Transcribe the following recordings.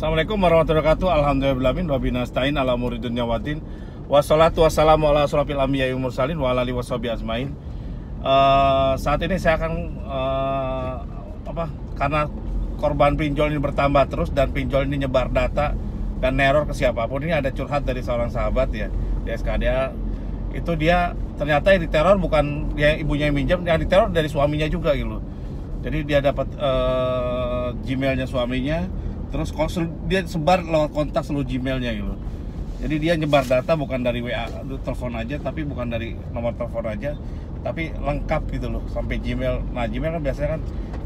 Assalamualaikum warahmatullahi wabarakatuh. Alhamdulillahirabbil alamin wa binastain ala umuri dunya waddin. Wassalatu wassalamu ala asrofil anbiya'i wal mursalin wa ala alihi washabihi ajmain. Saat ini saya akan karena korban pinjol ini bertambah terus dan pinjol ini nyebar data dan neror ke siapapun. Ini ada curhat dari seorang sahabat ya di SKDA. Itu dia ternyata yang diteror bukan dia ibunya yang minjam, yang diteror dari suaminya juga gitu. Jadi dia dapat Gmailnya suaminya, terus dia sebar lewat kontak seluruh Gmailnya gitu. Jadi dia nyebar data bukan dari WA telepon aja, tapi bukan dari nomor telepon aja, tapi lengkap gitu loh sampai Gmail. Nah Gmail kan biasanya kan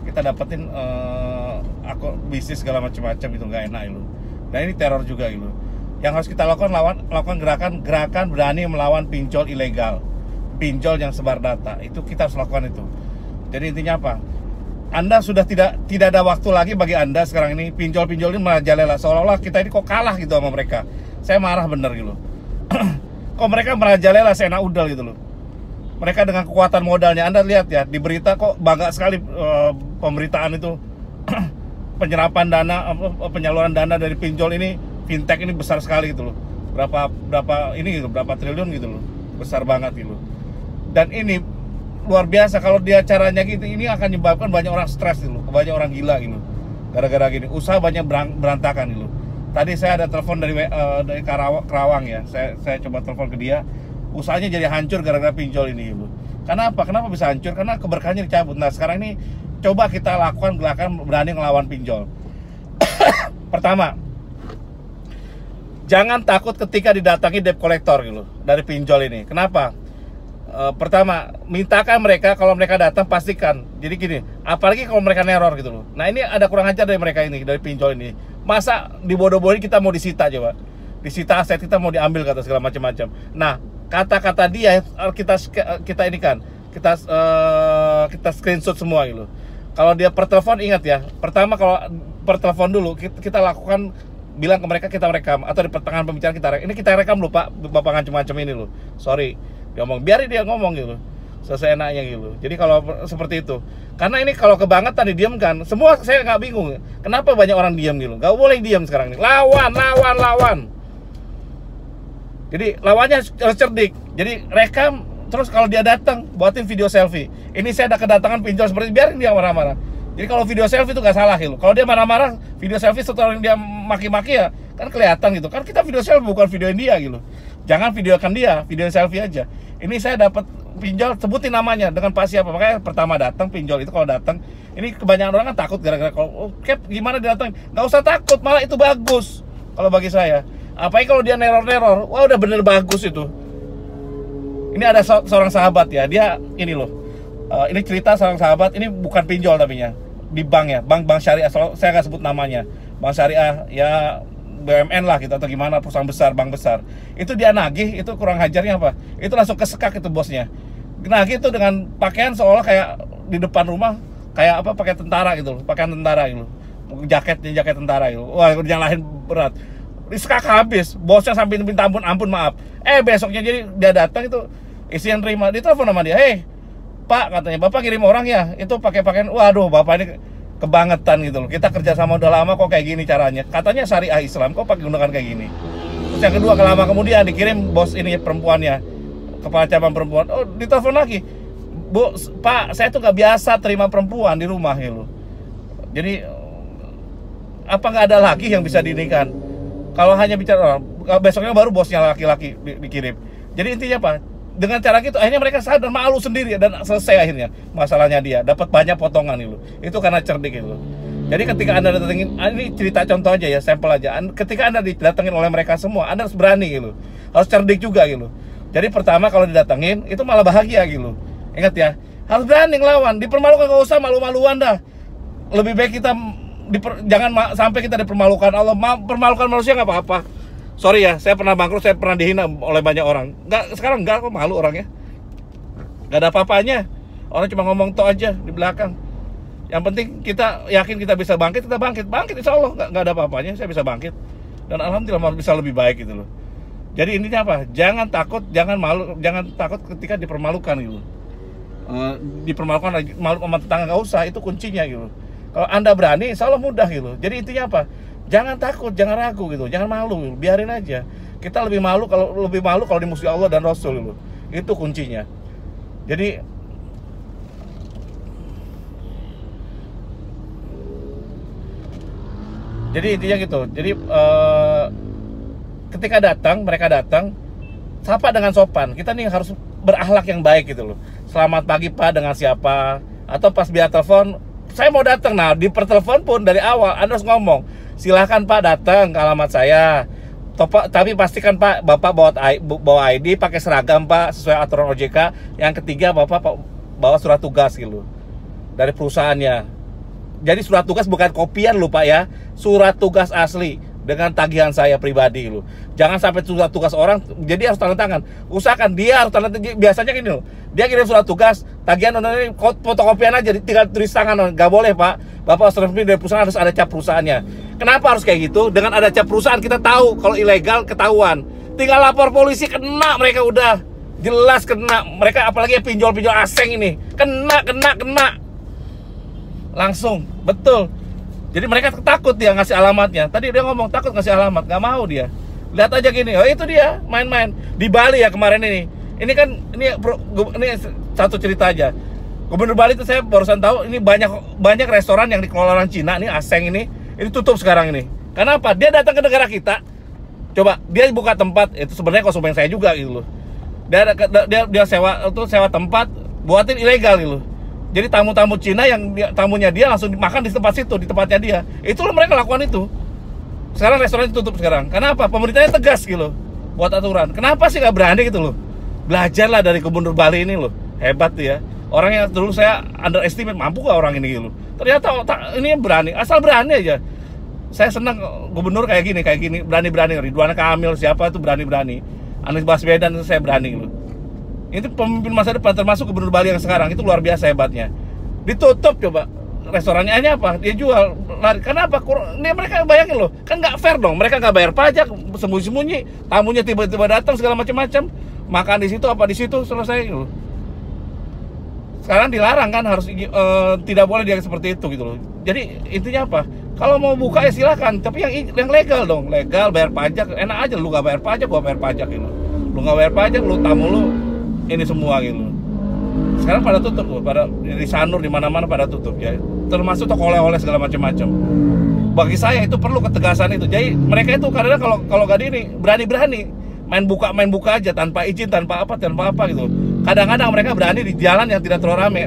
kita dapetin akun bisnis segala macam-macam itu nggak enak gitu. Dan ini teror juga gitu. Yang harus kita lakukan gerakan berani melawan pinjol ilegal, pinjol yang sebar data. Itu kita harus lakukan itu. Jadi intinya apa? Anda sudah tidak ada waktu lagi bagi Anda sekarang ini. Pinjol-pinjol ini merajalela, seolah-olah kita ini kok kalah gitu sama mereka. Saya marah bener gitu. Kok mereka merajalela seenak udal gitu loh. Mereka dengan kekuatan modalnya, Anda lihat ya di berita kok bangga sekali pemberitaan itu. Penyerapan dana, penyaluran dana dari pinjol ini, fintech ini besar sekali gitu loh. Berapa ini gitu, berapa triliun gitu loh. Besar banget gitu. Dan ini luar biasa kalau dia caranya gitu, ini akan menyebabkan banyak orang stres gitu, banyak orang gila gitu. Gara-gara gini, usaha banyak berantakan gitu. Tadi saya ada telepon dari Karawang ya. Saya coba telepon ke dia. Usahanya jadi hancur gara-gara pinjol ini gitu. Kenapa? Kenapa bisa hancur? Karena keberkahannya dicabut. Nah, sekarang ini coba kita lakukan gerakan berani melawan pinjol. Pertama, jangan takut ketika didatangi debt collector gitu dari pinjol ini. Kenapa? Pertama, mintakan mereka kalau mereka datang pastikan. Jadi gini, apalagi kalau mereka neror gitu loh. Nah ini ada kurang ajar dari mereka ini, dari pinjol ini. Masa dibodoh-bodohin kita mau disita coba? Disita aset kita mau diambil kata segala macam-macam. Nah kata-kata dia kita ini kan kita screenshot semua gitu. Kalau dia per telepon ingat ya. Pertama kalau per telepon dulu kita lakukan, bilang ke mereka kita rekam, atau di pertengahan pembicaraan kita rekam. Ini kita rekam loh Pak, bapak macam-macam ini loh. Sorry. Dia ngomong, biarin dia ngomong gitu, selesai enaknya gitu. Jadi kalau seperti itu, karena ini kalau kebangetan didiamkan, semua saya nggak bingung. Kenapa banyak orang diam gitu? Nggak boleh diam sekarang ini. Lawan. Jadi lawannya harus cerdik. Jadi rekam, terus kalau dia datang, buatin video selfie. Ini saya ada kedatangan pinjol seperti, biarin dia marah-marah. Jadi kalau video selfie itu nggak salah gitu. Kalau dia marah-marah, video selfie setelah dia maki-maki ya, kan kelihatan gitu. Kan kita video selfie bukan videoin dia gitu. Jangan videokan dia, video selfie aja. Ini saya dapat pinjol, sebutin namanya dengan Pak siapa. Makanya pertama datang pinjol itu kalau datang, ini kebanyakan orang kan takut gara-gara kalau Cap gimana dia datang? Nggak usah takut, malah itu bagus kalau bagi saya. Apalagi kalau dia neror-neror, wah udah bener bagus itu. Ini ada seorang sahabat ya, dia ini loh. Ini cerita seorang sahabat, ini bukan pinjol tapi ya, di bank ya, bank syariah. Saya nggak sebut namanya, bank syariah ya. BUMN lah gitu atau gimana, perusahaan besar, bank besar. Itu dia nagih, itu kurang hajarnya apa? Itu langsung kesekak itu bosnya. Nagih itu dengan pakaian seolah kayak di depan rumah kayak apa, pakai tentara gitu, pakaian tentara gitu. Jaket tentara gitu. Wah, yang lain berat. Disekak habis, bosnya sampai minta ampun maaf. Besoknya jadi dia datang itu isi yang terima, ditelepon sama dia. "Hei, Pak," katanya, "Bapak kirim orang ya, itu pakai pakaian." Waduh, Bapak ini kebangetan gitu loh. Kita kerja sama udah lama kok kayak gini caranya. Katanya syariah Islam kok pakai gunakan kayak gini. Terus yang kedua, lama kemudian dikirim bos ini perempuannya, kepala cabang perempuan. Oh, ditelepon lagi. "Bu, Pak, saya tuh nggak biasa terima perempuan di rumah gitu. Jadi apa nggak ada lagi yang bisa dinikahkan? Kalau hanya bicara besoknya baru bosnya laki-laki dikirim." Jadi intinya apa? Dengan cara gitu akhirnya mereka sadar, malu sendiri dan selesai akhirnya masalahnya, dia dapat banyak potongan itu. Itu karena cerdik itu. Jadi ketika Anda datengin, ini cerita contoh aja ya, sampel aja. Ketika Anda didatengin oleh mereka semua, Anda harus berani gitu. Harus cerdik juga gitu. Jadi pertama kalau didatengin itu malah bahagia gitu. Ingat ya, harus berani ngelawan. Dipermalukan nggak usah malu-maluan dah. Lebih baik kita jangan sampai kita dipermalukan. Allah permalukan manusia nggak apa-apa. Sorry ya, saya pernah bangkrut, saya pernah dihina oleh banyak orang. Sekarang kok malu orangnya. Nggak ada apa-apanya. Orang cuma ngomong toh aja di belakang. Yang penting kita yakin kita bisa bangkit, kita bangkit. Bangkit insya Allah, nggak ada apa-apanya, saya bisa bangkit. Dan alhamdulillah bisa lebih baik gitu loh. Jadi intinya apa? Jangan takut, jangan malu, jangan takut ketika dipermalukan gitu. Dipermalukan, malu sama tetangga nggak usah, itu kuncinya gitu. Kalau Anda berani, insya Allah mudah gitu. Jadi intinya apa? Jangan takut, jangan ragu gitu, jangan malu, biarin aja. Kita lebih malu kalau dimusuhi Allah dan Rasul gitu. Itu kuncinya. Jadi intinya gitu. Jadi ketika mereka datang, sapa dengan sopan. Kita nih harus berakhlak yang baik gitu loh. Selamat pagi Pak, dengan siapa? Atau pas via telepon, saya mau datang. Nah, di pertelepon pun dari awal Anda harus ngomong, silahkan Pak datang ke alamat saya. Tapi pastikan Pak, Bapak bawa ID, pakai seragam Pak, sesuai aturan OJK. Yang ketiga, Bapak bawa surat tugas gitu dari perusahaannya. Jadi surat tugas bukan kopian loh Pak ya, surat tugas asli dengan tagihan saya pribadi loh. Jangan sampai surat tugas orang, jadi harus tanda tangan. Usahakan dia harus tanda tangan. Biasanya gini loh, dia kirim surat tugas, tagihan ini fotokopian aja, tinggal tulis tangan. Nggak boleh Pak, Bapak harus resmi dari perusahaan, harus ada cap perusahaannya. Kenapa harus kayak gitu? Dengan ada cap perusahaan kita tahu kalau ilegal ketahuan. Tinggal lapor polisi, kena mereka udah. Jelas kena. Mereka apalagi pinjol-pinjol asing ini. Kena. Langsung, betul. Jadi mereka takut dia ngasih alamatnya. Tadi dia ngomong takut ngasih alamat, nggak mau dia. Lihat aja gini, oh itu dia main-main di Bali ya kemarin ini. Ini kan ini satu cerita aja. Gubernur Bali itu saya barusan tahu ini banyak restoran yang dikelola orang Cina nih, asing ini tutup sekarang ini. Karena apa? Dia datang ke negara kita. Coba dia buka tempat, itu sebenarnya konsumen saya juga gitu loh. Dia sewa tempat buatin ilegal gitu loh. Jadi tamu-tamu Cina yang tamunya dia langsung makan di tempat situ, di tempatnya dia. Itulah mereka lakukan itu. Sekarang restoran ditutup sekarang. Kenapa? Pemerintahnya tegas gitu loh, buat aturan. Kenapa sih nggak berani gitu loh? Belajarlah dari Gubernur Bali ini loh. Hebat tuh ya. Orang yang dulu saya underestimate, mampu gak orang ini gitu. Ternyata ini berani, asal berani aja. Saya senang gubernur kayak gini, berani-berani. Ridwan Kamil siapa tuh berani-berani. Anies Baswedan saya berani gitu. Itu pemimpin masa depan, termasuk Gubernur Bali yang sekarang, itu luar biasa hebatnya. Ditutup coba restorannya, hanya apa? Dia jual lari. Kenapa? Ini mereka bayangin loh, kan nggak fair dong. Mereka nggak bayar pajak, sembunyi-sembunyi. Tamunya tiba-tiba datang segala macam-macam, makan di situ apa di situ, selesai gitu. Sekarang dilarang kan, harus tidak boleh dia seperti itu gitu loh. Jadi intinya apa? Kalau mau buka ya silakan, tapi yang legal dong, legal, bayar pajak. Enak aja lu nggak bayar pajak, gua bayar pajak gitu. Lu nggak bayar pajak, lu tamu lu ini semua gitu. Sekarang pada tutup loh, pada di Sanur di mana-mana pada tutup ya. Termasuk toko oleh-oleh segala macam-macam. Bagi saya itu perlu ketegasan itu. Jadi mereka itu kadang kalau gak ini berani-berani main buka aja tanpa izin, tanpa apa gitu. Kadang-kadang mereka berani di jalan yang tidak terlalu rame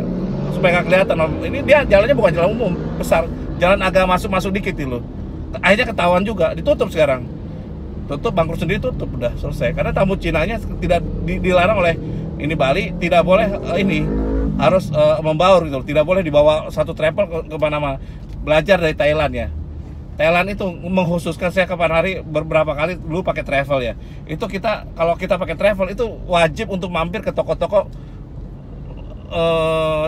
supaya nggak kelihatan. Ini dia jalannya bukan jalan umum besar, jalan agak masuk dikit gitu loh. Akhirnya ketahuan juga, ditutup sekarang. Tutup, bangkrut sendiri, tutup, udah selesai. Karena tamu Cinanya tidak dilarang oleh ini Bali, tidak boleh ini harus membaur gitu, tidak boleh dibawa satu travel ke mana-mana. Belajar dari Thailand ya. Thailand itu mengkhususkan, saya kapan hari beberapa kali dulu pakai travel ya. Itu kalau kita pakai travel itu wajib untuk mampir ke toko-toko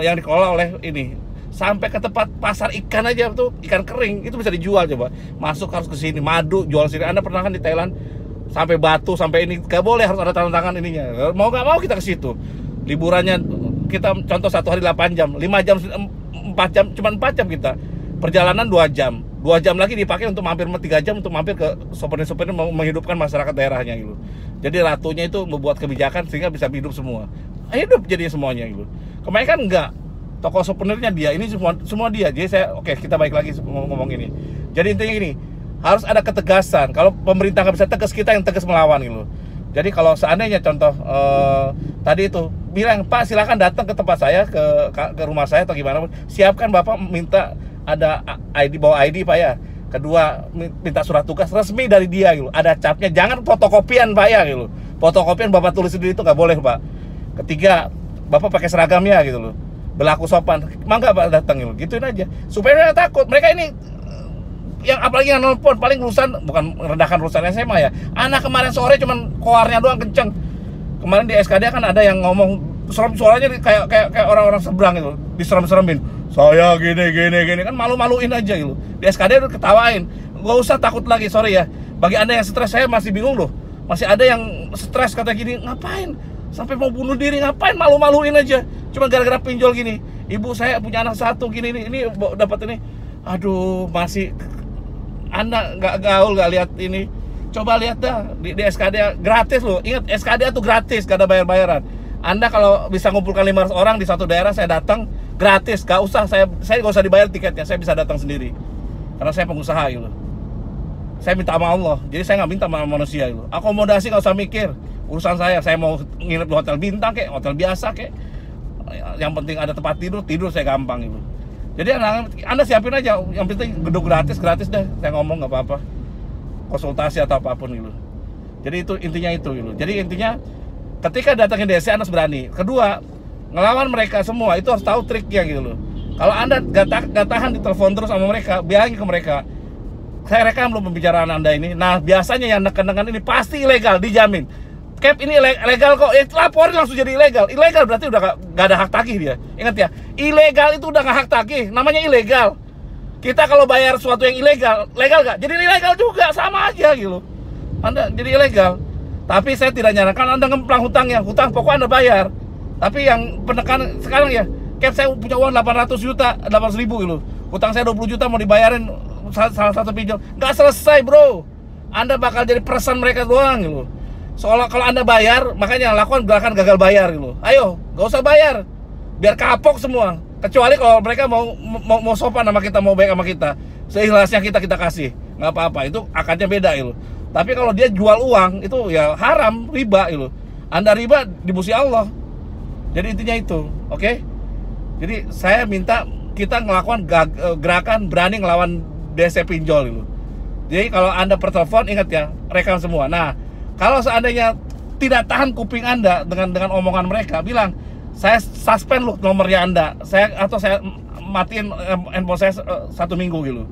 yang dikelola oleh ini. Sampai ke tempat pasar ikan aja tuh, ikan kering itu bisa dijual. Coba masuk harus ke sini, madu jual sini. Anda pernah kan di Thailand sampai batu, sampai ini nggak boleh, harus ada tanda tangan ininya. Mau nggak mau kita ke situ. Liburannya kita contoh 1 hari 8 jam, 5 jam, 4 jam, cuma 4 jam kita. Perjalanan 2 jam. 2 jam lagi dipakai untuk mampir 3 jam untuk mampir ke souvenir-souvenir, menghidupkan masyarakat daerahnya gitu. Jadi ratunya itu membuat kebijakan sehingga bisa hidup semua. Hidup jadi semuanya gitu. Kemarin kan enggak. Toko souvenirnya dia, ini semua dia. Jadi oke, kita balik lagi ngomong ini. Jadi intinya gini, harus ada ketegasan. Kalau pemerintah nggak bisa tegas, kita yang tegas melawan gitu. Jadi kalau seandainya contoh tadi itu bilang, Pak silakan datang ke tempat saya, ke rumah saya atau gimana, siapkan Bapak minta ada ID, bawa ID Pak ya. Kedua, minta surat tugas resmi dari dia gitu. Ada capnya, jangan fotokopian Pak ya gitu. Fotokopian Bapak tulis sendiri itu nggak boleh Pak. Ketiga, Bapak pakai seragamnya gitu loh. Berlaku sopan, mangga Pak datang gitu. Gituin aja. Supaya mereka takut. Mereka ini yang apalagi yang nelpon paling urusan, bukan merendahkan urusan SMA ya. Anak kemarin sore cuman koarnya doang kenceng. Kemarin di SKD kan ada yang ngomong suaranya kayak orang-orang seberang gitu, diserem-seremin. Saya gini kan, malu-maluin aja gitu. Di SKD udah ketawain. Gak usah takut lagi, sorry ya. Bagi Anda yang stres, saya masih bingung loh. Masih ada yang stres kata gini, ngapain? Sampai mau bunuh diri, ngapain malu-maluin aja? Cuma gara-gara pinjol gini. Ibu saya punya anak 1 gini, ini dapat ini. Aduh, masih Anda nggak gaul, nggak lihat ini, coba lihat dah di SKDA gratis loh. Ingat, SKDA tuh gratis, gak ada bayar-bayaran. Anda kalau bisa ngumpulkan 500 orang di satu daerah, saya datang gratis, gak usah saya gak usah dibayar tiketnya, saya bisa datang sendiri karena saya pengusaha gitu. Saya minta sama Allah, jadi saya nggak minta sama manusia gitu. Akomodasi nggak usah mikir, urusan saya mau nginep di hotel bintang kek, hotel biasa kek, yang penting ada tempat tidur saya gampang gitu. Jadi anda siapin aja, yang penting gedung gratis deh, saya ngomong nggak apa-apa, konsultasi atau apapun gitu. Jadi itu intinya itu gitu. Jadi intinya ketika datangin DC Anda harus berani. Kedua, ngelawan mereka semua itu harus tahu triknya gitu loh. Kalau Anda gak tahan ditelepon terus sama mereka, bilangin ke mereka, saya rekam belum pembicaraan Anda ini. Nah biasanya yang neken-neken ini pasti ilegal, dijamin. Cap ini legal kok, laporin langsung jadi ilegal. Ilegal berarti udah gak ada hak tagih dia. Ingat ya, ilegal itu udah gak hak tagih, namanya ilegal. Kita kalau bayar sesuatu yang ilegal, legal gak? Jadi ilegal juga, sama aja gitu. Anda jadi ilegal. Tapi saya tidak nyarankan Anda ngemplang hutangnya. Hutang pokok Anda bayar. Tapi yang penekanan sekarang ya, Cap saya punya uang 800 juta, 800 ribu gitu. Hutang saya 20 juta mau dibayarin salah satu pinjol. Gak selesai bro. Anda bakal jadi peresan mereka doang gitu. Soalnya kalau Anda bayar, makanya lakukan gerakan gagal bayar gitu. Ayo, gak usah bayar, biar kapok semua. Kecuali kalau mereka mau sopan sama kita, mau baik sama kita, seikhlasnya kita kasih, nggak apa-apa. Itu akadnya beda gitu. Tapi kalau dia jual uang, itu ya haram, riba gitu. Anda riba dimusuhi Allah. Jadi intinya itu, oke? Jadi saya minta kita melakukan gerakan berani ngelawan DC pinjol gitu. Jadi kalau Anda pertelepon, ingat ya, rekam semua. Nah, kalau seandainya tidak tahan kuping Anda dengan omongan mereka, bilang, saya suspend loh nomornya Anda, saya matiin handphone saya 1 minggu gitu.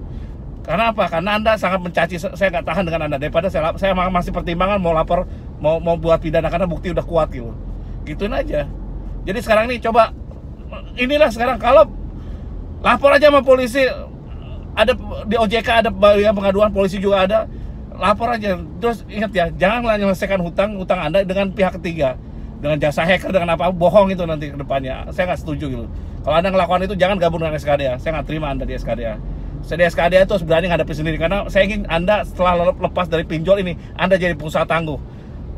Karena apa? Karena Anda sangat mencaci, saya nggak tahan dengan Anda. Daripada saya masih pertimbangan mau lapor, mau buat pidana karena bukti udah kuat gitu. Gituin aja. Jadi sekarang ini coba, inilah sekarang kalau lapor aja sama polisi, ada di OJK ada pengaduan, polisi juga ada. Lapor aja, terus ingat ya, jangan menyelesaikan hutang Anda dengan pihak ketiga, dengan jasa hacker, dengan apa, bohong itu nanti ke depannya. Saya nggak setuju gitu. Kalau Anda ngelakukan itu, jangan gabung dengan SKDA. Saya nggak terima Anda di SKDA. Saya di SKDA itu harus berani ngadepin sendiri, karena saya ingin Anda setelah lepas dari pinjol ini, Anda jadi pengusaha tangguh.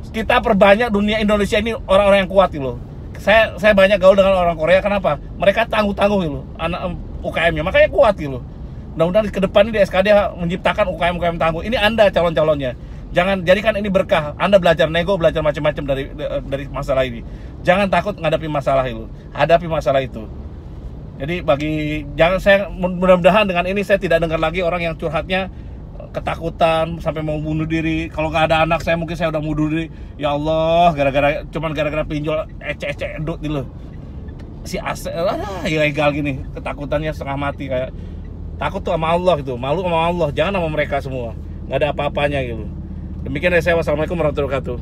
Kita perbanyak dunia Indonesia ini orang-orang yang kuat gitu. Saya banyak gaul dengan orang Korea, kenapa? Mereka tangguh-tangguh gitu, anak UKM-nya, makanya kuat gitu. Mudah-mudahan ke depan ini di SKDA menciptakan UKM tangguh. Ini Anda calon-calonnya. Jangan jadikan ini berkah. Anda belajar nego, belajar macam-macam dari masalah ini. Jangan takut menghadapi masalah itu. Hadapi masalah itu. Jadi saya mudah-mudahan dengan ini saya tidak dengar lagi orang yang curhatnya ketakutan sampai mau bunuh diri. Kalau nggak ada anak saya mungkin saya udah bunuh diri. Ya Allah, gara-gara pinjol ecek-ecek edut gitu. Si Asep ilegal gini, ketakutannya setengah mati kayak takut tuh sama Allah gitu, malu sama Allah, jangan sama mereka semua, nggak ada apa-apanya gitu. Demikian dari saya, wassalamualaikum warahmatullahi wabarakatuh.